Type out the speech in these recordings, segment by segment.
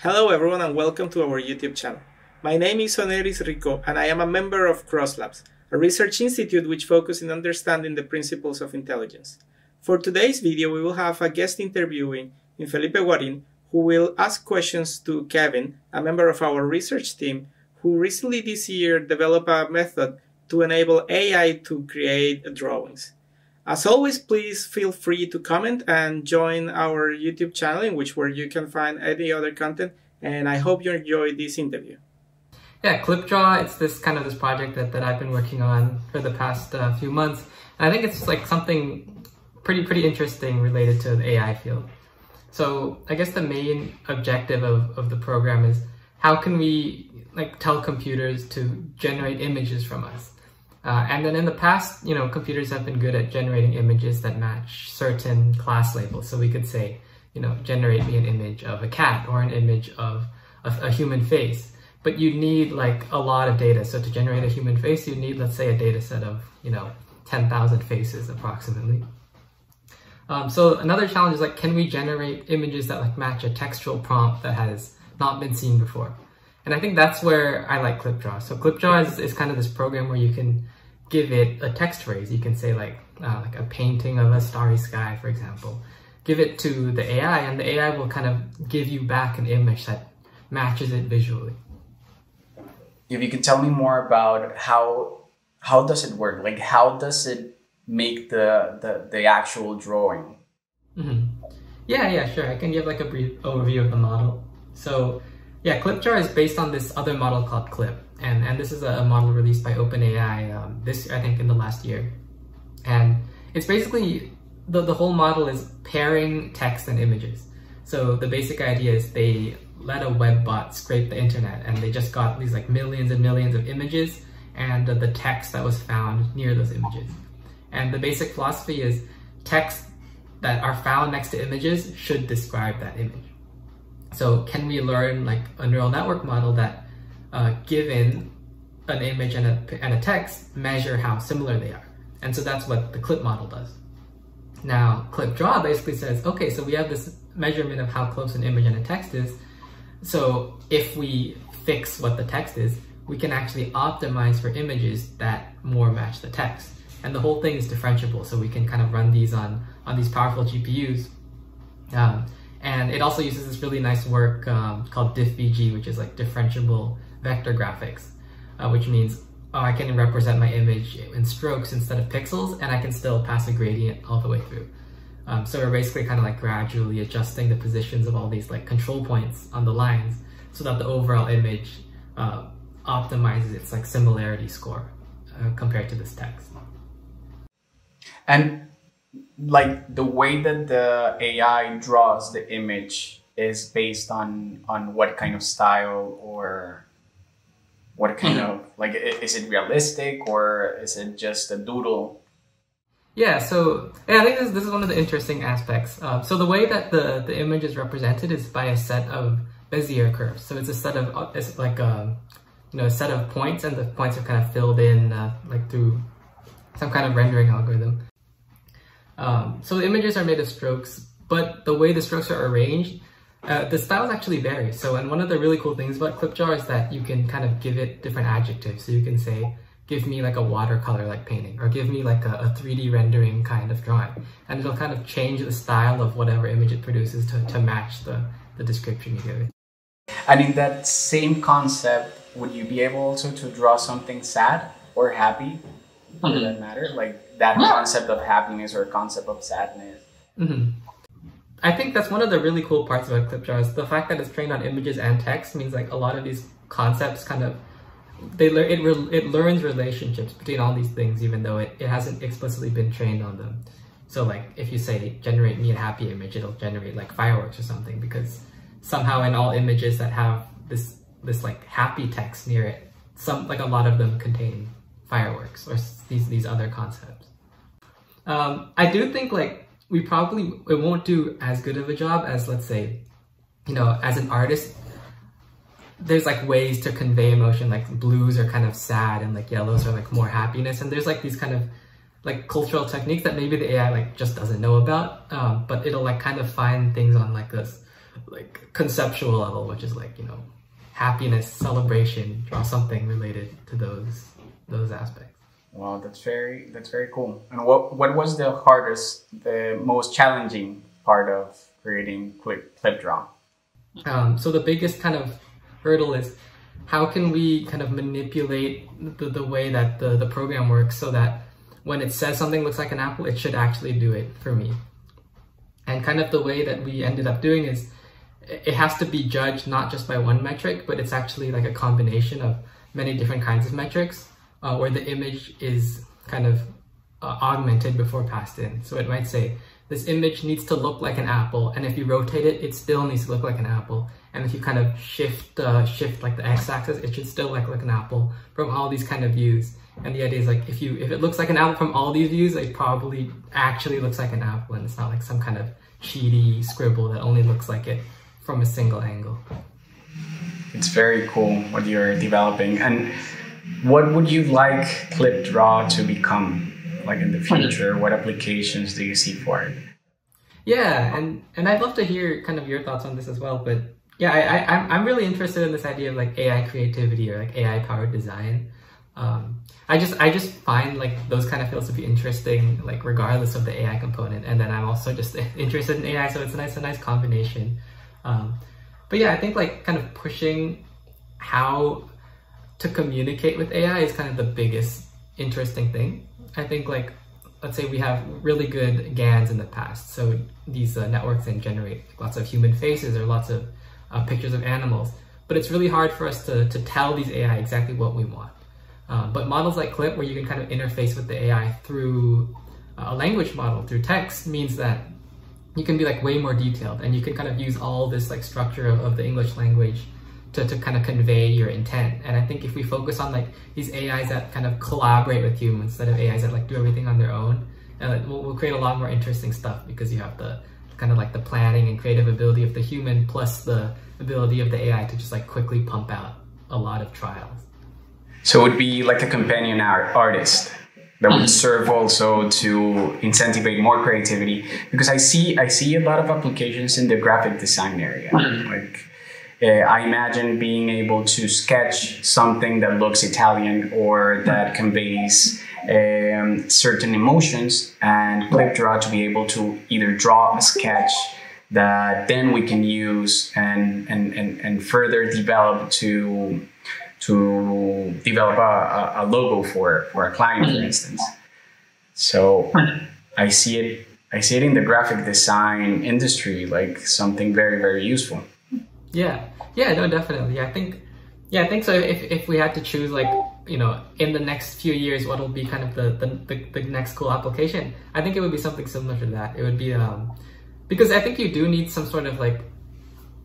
Hello everyone and welcome to our YouTube channel. My name is Oneris Rico and I am a member of Cross Labs, a research institute which focuses on understanding the principles of intelligence. For today's video, we will have a guest interviewing in Felipe Guarin, who will ask questions to Kevin, a member of our research team, who recently this year developed a method to enable AI to create drawings. As always, please feel free to comment and join our YouTube channel, in which where you can find any other content, and I hope you enjoyed this interview. Yeah, CLIPDraw, it's this project that I've been working on for the past few months. And I think it's like something pretty interesting related to the AI field. So I guess the main objective of the program is how can we tell computers to generate images from us? And then in the past, computers have been good at generating images that match certain class labels. So we could say, generate me an image of a cat or an image of a human face. But you need a lot of data. So to generate a human face, you need, let's say, a data set of, 10,000 faces approximately. So another challenge is can we generate images that match a textual prompt that has not been seen before? And I think that's where I like CLIPDraw. So CLIPDraw is kind of this program where you can give it a text phrase. You can say like a painting of a starry sky, for example. Give it to the AI, and the AI will kind of give you back an image that matches it visually. If you could tell me more about how does it work? How does it make the actual drawing? Mm-hmm. Yeah, sure. I can give a brief overview of the model. So yeah, CLIPDraw is based on this other model called CLIP. And this is a model released by OpenAI I think in the last year. And it's basically, the whole model is pairing text and images. So the basic idea is they let a web bot scrape the internet, and they just got these millions and millions of images and the text that was found near those images. And the basic philosophy is text that are found next to images should describe that image. So can we learn a neural network model that given an image and a text, measure how similar they are? And so that's what the CLIP model does. Now, CLIPDraw basically says, okay, so we have this measurement of how close an image and a text is. So if we fix what the text is, we can actually optimize for images that more match the text. And the whole thing is differentiable, so we can kind of run these on these powerful GPUs. And it also uses this really nice work called diffVG, which is differentiable vector graphics, which means I can represent my image in strokes instead of pixels, and I can still pass a gradient all the way through. So we're basically kind of gradually adjusting the positions of all these control points on the lines so that the overall image optimizes its similarity score compared to this text. And the way that the AI draws the image is based on what kind of style, or what kind of is it realistic, or is it just a doodle? Yeah, so I think this is one of the interesting aspects. So the way that the image is represented is by a set of Bezier curves. So it's a set of a set of points, and the points are kind of filled in through some kind of rendering algorithm. So the images are made of strokes, but the way the strokes are arranged, the styles actually vary. So, and one of the really cool things about CLIPDraw is that you can kind of give it different adjectives. So you can say, give me a watercolor painting, or give me a 3D rendering kind of drawing. And it'll kind of change the style of whatever image it produces to match the description you give it. And in that same concept, would you be able also to draw something sad or happy? Does that matter? That concept of happiness or concept of sadness? Mm-hmm. I think that's one of the really cool parts about CLIPDraw is the fact that it's trained on images and text means a lot of these concepts kind of, it learns relationships between all these things, even though it hasn't explicitly been trained on them. So if you say, generate me a happy image, it'll generate fireworks or something, because somehow in all images that have this happy text near it, a lot of them contain fireworks or these other concepts. I do think it won't do as good of a job as, let's say, as an artist, there's ways to convey emotion, blues are kind of sad and yellows are more happiness, and there's these kind of cultural techniques that maybe the AI just doesn't know about, but it'll kind of find things on this like conceptual level, which is like, you know, happiness, celebration, draw something related to those aspects. Wow, that's very cool. And what was the hardest, the most challenging part of creating CLIPDraw? So the biggest kind of hurdle is how can we kind of manipulate the way that the program works so that when it says something looks like an apple, it should actually do it for me. And kind of the way that we ended up doing is it has to be judged not just by one metric, but it's actually like a combination of many different kinds of metrics where the image is kind of augmented before passed in. So it might say, this image needs to look like an apple, and if you rotate it, it still needs to look like an apple. And if you kind of shift like the x-axis, it should still look like an apple from all these kind of views. And the idea is like, if it looks like an apple from all these views, it probably actually looks like an apple, and it's not like some kind of cheaty scribble that only looks like it from a single angle. It's very cool what you're developing. And what would you like CLIPDraw to become? Like in the future, what applications do you see for it? Yeah, and I'd love to hear kind of your thoughts on this as well. But yeah, I'm really interested in this idea of like AI creativity or like AI powered design. I just find like those kind of fields to be interesting, like regardless of the AI component. And then I'm also just interested in AI, so it's a nice combination. But yeah, I think like kind of pushing how to communicate with AI is kind of the biggest interesting thing. I think like, let's say we have really good GANs in the past. So these networks then generate lots of human faces or lots of pictures of animals. But it's really hard for us to tell these AI exactly what we want. But models like CLIP, where you can kind of interface with the AI through a language model, through text, means that you can be like way more detailed, and you can kind of use all this like structure of the English language to kind of convey your intent. And I think if we focus on like these AIs that kind of collaborate with humans instead of AIs that like do everything on their own, we'll create a lot more interesting stuff, because you have the kind of like the planning and creative ability of the human plus the ability of the AI to just like quickly pump out a lot of trials. So it would be like a companion artist that would serve also to incentivize more creativity, because I see a lot of applications in the graphic design area. Like I imagine being able to sketch something that looks Italian or that conveys certain emotions, and CLIPDraw to be able to either draw a sketch that then we can use and further develop to develop a logo for a client, for instance. So I see it in the graphic design industry like something very, very useful. Yeah, no, definitely. I think so. If we had to choose, like, you know, in the next few years, what will be kind of the next cool application, I think it would be something similar to that. It would be because I think you do need some sort of like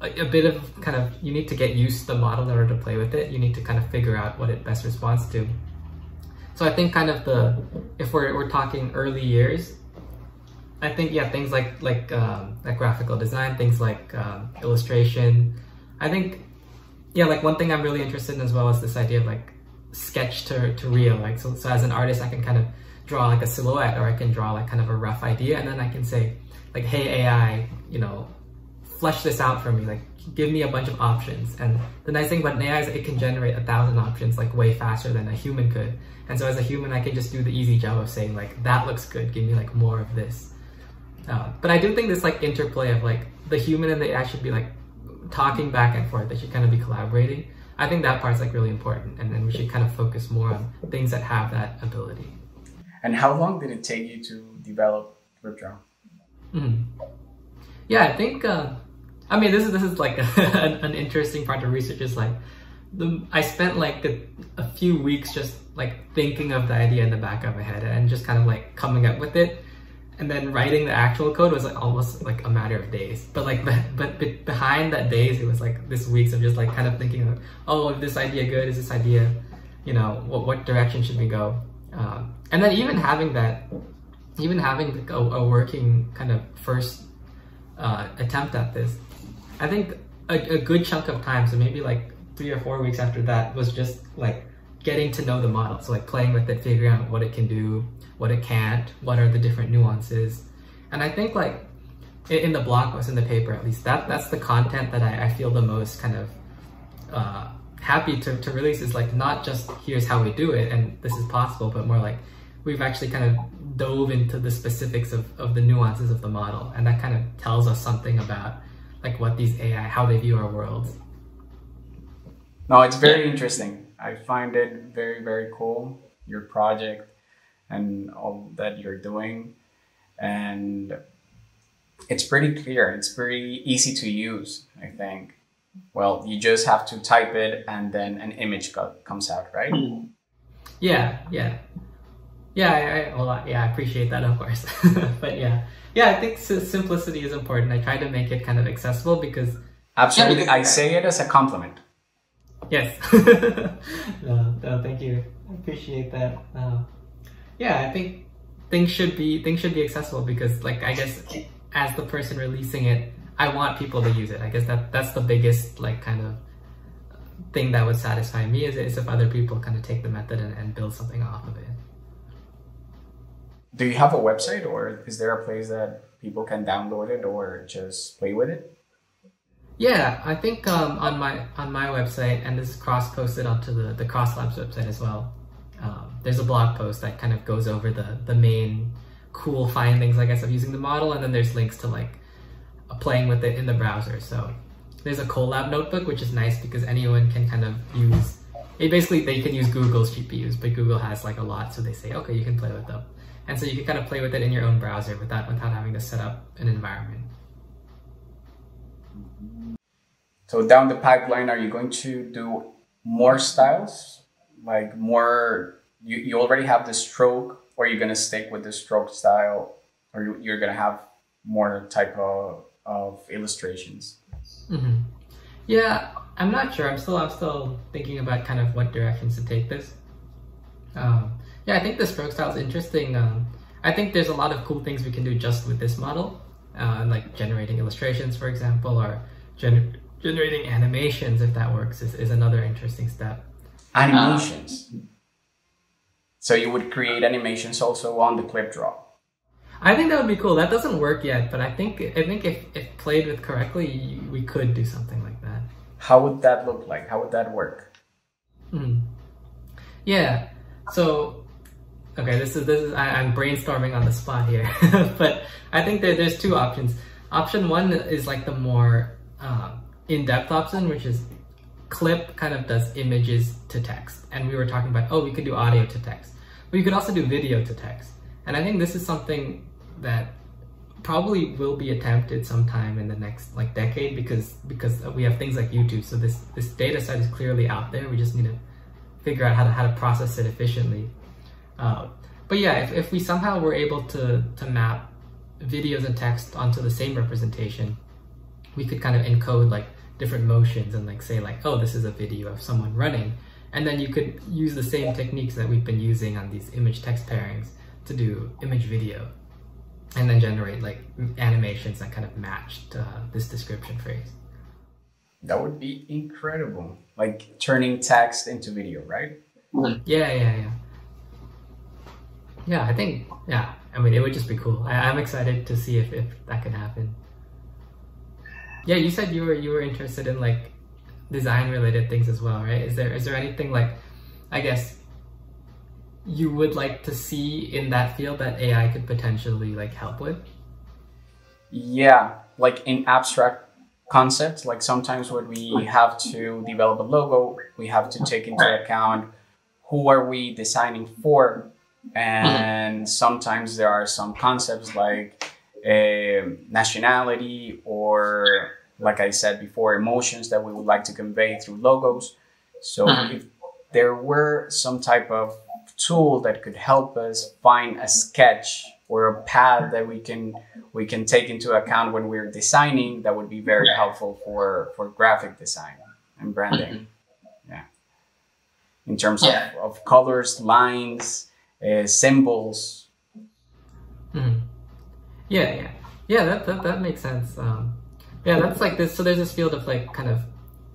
a bit of kind of, you need to get used to the model in order to play with it. You need to kind of figure out what it best responds to. So I think kind of if we're talking early years, I think, yeah, things like graphical design, things like illustration. I think, yeah, like one thing I'm really interested in as well is this idea of like sketch to real. Like, so as an artist, I can kind of draw like a silhouette, or I can draw like kind of a rough idea, and then I can say like, hey AI, you know, flesh this out for me, like give me a bunch of options. And the nice thing about an AI is it can generate 1,000 options like way faster than a human could. And so as a human, I can just do the easy job of saying like, that looks good, give me like more of this. But I do think this like interplay of like the human and the AI should be like talking back and forth. They should kind of be collaborating. I think that part's like really important, and then we should kind of focus more on things that have that ability. And how long did it take you to develop CLIPDraw? Yeah, I think I mean, this is like an interesting part of research. Is like I spent like a few weeks just like thinking of the idea in the back of my head and just kind of like coming up with it. And then writing the actual code was like almost like a matter of days. But like, but behind that days, it was like this weeks of just like kind of thinking of, oh, is this idea good? Is this idea, you know, what direction should we go? And then even having like a working kind of first attempt at this, I think a good chunk of time, so maybe like 3 or 4 weeks after that, was just like getting to know the model. So like playing with it, figuring out what it can do, what it can't, what are the different nuances. And I think like in the blog post, in the paper at least, that's the content that I feel the most kind of happy to release, is like not just here's how we do it and this is possible, but more like we've actually kind of dove into the specifics of the nuances of the model, and that kind of tells us something about like what these AI, how they view our worlds. No, it's very interesting. I find it very, very cool, your project and all that you're doing. And it's pretty clear. It's pretty easy to use, I think. Well, you just have to type it and then an image comes out, right? Yeah. I appreciate that, of course. But yeah, I think simplicity is important. I try to make it kind of accessible because... Absolutely, I say it as a compliment. Yes. No, thank you. I appreciate that. Yeah, I think things should be accessible because, like, I guess as the person releasing it, I want people to use it. I guess that's the biggest like kind of thing that would satisfy me is if other people kind of take the method and build something off of it. Do you have a website, or is there a place that people can download it or just play with it? Yeah, I think on my website, and this is cross-posted onto the Cross Labs website as well, there's a blog post that kind of goes over the main cool findings, I guess, of using the model, and then there's links to like playing with it in the browser. So there's a Colab notebook, which is nice because anyone can kind of use it. Basically, they can use Google's GPUs, but Google has like a lot, so they say, okay, you can play with them. And so you can kind of play with it in your own browser without having to set up an environment. So down the pipeline, are you going to do more styles? Like more, you already have the stroke, or you're going to stick with the stroke style, or you're going to have more type of illustrations? Mm-hmm. Yeah, I'm not sure. I'm still thinking about kind of what directions to take this. Yeah, I think the stroke style is interesting. I think there's a lot of cool things we can do just with this model, like generating illustrations, for example, or generating animations, if that works, is another interesting step. Animations? So you would create animations also on the CLIPDraw? I think that would be cool. That doesn't work yet, but I think if played with correctly, we could do something like that. How would that look like? How would that work? Yeah. So, okay, this is I'm brainstorming on the spot here, but I think that there's two options. Option one is like the more in-depth option, which is Clip kind of does images to text, and we were talking about, oh, we could do audio to text, but you could also do video to text. And I think this is something that probably will be attempted sometime in the next like decade because we have things like YouTube. So this data set is clearly out there. We just need to figure out how to process it efficiently. But yeah, if we somehow were able to map videos and text onto the same representation, we could kind of encode like different motions and like say like, oh, this is a video of someone running. And then you could use the same techniques that we've been using on these image text pairings to do image video, and then generate like animations that kind of matched this description phrase. That would be incredible. Like turning text into video, right? Yeah. Yeah, I think, yeah, I mean, it would just be cool. I'm excited to see if that can happen. Yeah, you said you were interested in like design related things as well, right? Is there anything like, I guess, you would like to see in that field that AI could potentially like help with? Yeah, like in abstract concepts, like sometimes when we have to develop a logo, we have to take into account who are we designing for, and sometimes there are some concepts like nationality, or like I said before, emotions that we would like to convey through logos. So if there were some type of tool that could help us find a sketch or a path that we can take into account when we're designing, that would be very helpful for graphic design and branding. Yeah, in terms of colors, lines, symbols. Yeah, that makes sense. Yeah, that's like this. So there's this field of like kind of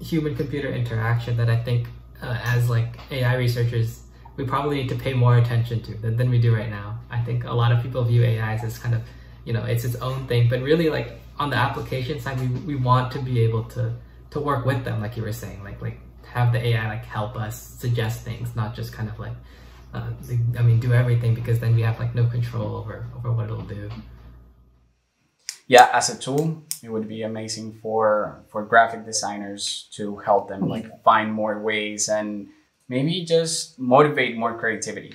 human-computer interaction that I think as like AI researchers, we probably need to pay more attention to than we do right now. I think a lot of people view AI as this kind of you know, it's its own thing. But really, like on the application side, we want to be able to work with them, like you were saying, like have the AI like help us suggest things, not just kind of like I mean, do everything, because then we have like no control over what it'll do. Yeah, as a tool, it would be amazing for graphic designers to help them like find more ways and maybe just motivate more creativity.